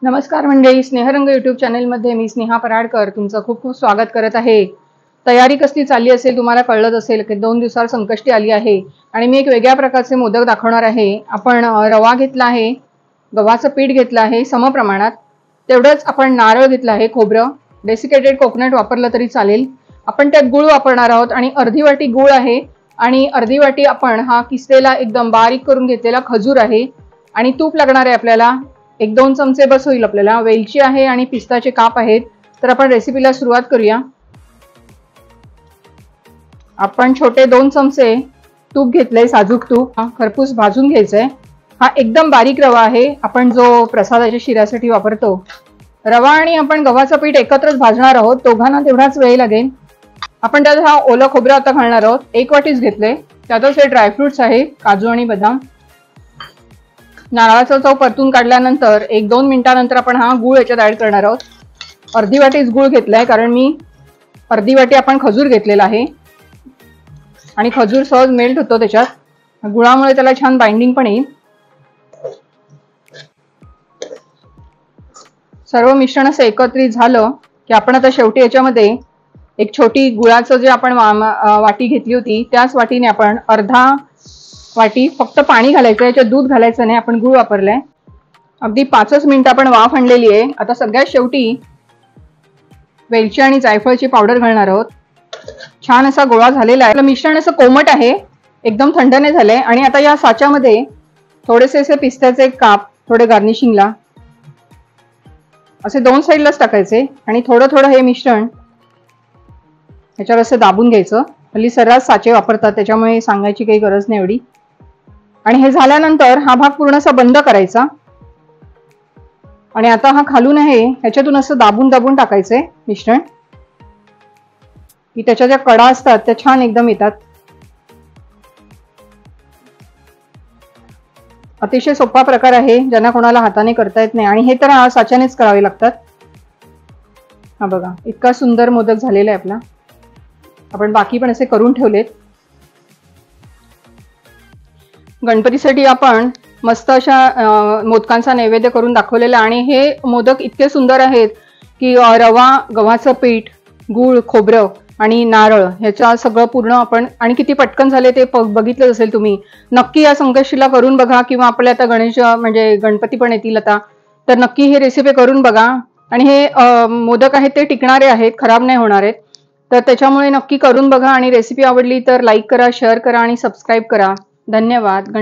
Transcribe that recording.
नमस्कार मंडळी, स्नेहरंग यूट्यूब चॅनलमध्ये मी स्नेहा पराडकर तुमचं खूप खूप स्वागत करत आहे। तयारी कसली चालली असेल तुम्हाला कळलंच असेल की 2 दिवसावर संकष्टी आली आहे आणि मी एक वेगळ्या प्रकारचे मोदक दाखवणार आहे। आपण रवा घेतला आहे, गव्हाचं पीठ घेतलं आहे समप्रमाणात, तेवढंच आपण नारळ घेतला आहे, खोबरं, डेसिकेटेड कोकोनट वापरलं तरी चालेल। आपण त्यात गूळ वापरणार आहोत आणि अर्धी वाटी गूळ आहे आणि अर्धी वाटी आपण हा किसलेला एकदम बारीक करून घेतलेला खजूर आहे आणि तूप लागणार आहे आपल्याला। 1-2 चमचे बस होईल आपल्याला। वेलची आहे आणि पिस्ताचे काप आहेत। तर आपण रेसिपीला सुरुवात करूया। आपण छोटे 2 चमचे तूप घेतले, साजूक तूप खरपूस भाजून घ्यायचंय। हा एकदम बारीक रवा आहे, आपण जो प्रसादाच्या शिऱ्यासाठी वापरतो। रवा आणि आपण गव्हाचं पीठ एकत्रच भाजणार आहोत, दोघांना तेवढाच वेळ लागेल। आपण त्यात हा ओला खोबरं आता घालणार आहोत, 1 वाटीच घेतले। त्यातच हे ड्रायफ्रुट्स आहे, काजू आणि बदाम। नारळाचा चव परतून काढल्यानंतर 1-2 मिनिटांनंतर आपण हा गूळ याच्यात ऍड करणार आहोत। अर्धी वाटीच गूळ घेतलाय, कारण मी अर्धी वाटी आपण खजूर घेतलेला आहे आणि खजूर सहज मेल्ट होतो त्याच्यात, गुळामुळे त्याला छान बाइंडिंग पण येईल। सर्व मिश्रण असं एकत्रित झालं की आपण आता शेवटी याच्यामध्ये एक छोटी गुळाचं जे आपण वाटी घेतली होती त्याच वाटीने आपण अर्धा वाटी फक्त पाणी घालायचं, याच्यात दूध घालायचं नाही, आपण गूळ वापरलाय। अगदी 5च मिनिटं आपण वाफ आणलेली आहे। आता सगळ्यात शेवटी वेलची आणि जायफळची पावडर घालणार आहोत। छान असा गोळा झालेला आहे। मिश्रण असं कोमट आहे, एकदम थंड नाही झालंय। आणि आता या साच्यामध्ये थोडेसे असे पिस्त्याचे काप, थोडे गार्निशिंगला असे 2 साईडलाच टाकायचे आणि थोडं थोडं हे मिश्रण याच्यावर असं दाबून घ्यायचं। हल्ली सर्रास साचे वापरतात, त्याच्यामुळे सांगायची काही गरज नाही एवढी। आणि हे झाल्यानंतर हा भाग पूर्ण असा बंद करायचा आणि आता हा खालून आहे ह्याच्यातून असं दाबून दाबून टाकायचंय मिश्रण, की त्याच्या ज्या कडा असतात त्या छान एकदम येतात। अतिशय सोपा प्रकार आहे, ज्यांना कोणाला हाताने करता येत नाही, आणि हे तर साच्यानेच करावे लागतात। हा बघा, इतका सुंदर मोदक झालेला आहे आपला। आपण बाकी पण असे करून ठेवलेत। गणपतीसाठी आपण मस्त अशा मोदकांचा नैवेद्य करून दाखवलेला, आणि हे मोदक इतके सुंदर आहेत की रवा, गव्हाचं पीठ, गूळ, खोबरं आणि नारळ ह्याचा सगळं पूर्ण आपण, आणि किती पटकन झाले ते बघितलं असेल तुम्ही। नक्की या संकष्टीला करून बघा, किंवा आपल्या आता म्हणजे गणपती पण येतील आता, तर नक्की ही रेसिपी करून बघा। आणि हे मोदक आहेत ते टिकणारे आहेत, खराब नाही होणार आहेत, तर त्याच्यामुळे नक्की करून बघा। आणि रेसिपी आवडली तर लाईक करा, शेअर करा आणि सबस्क्राईब करा। धन्यवाद।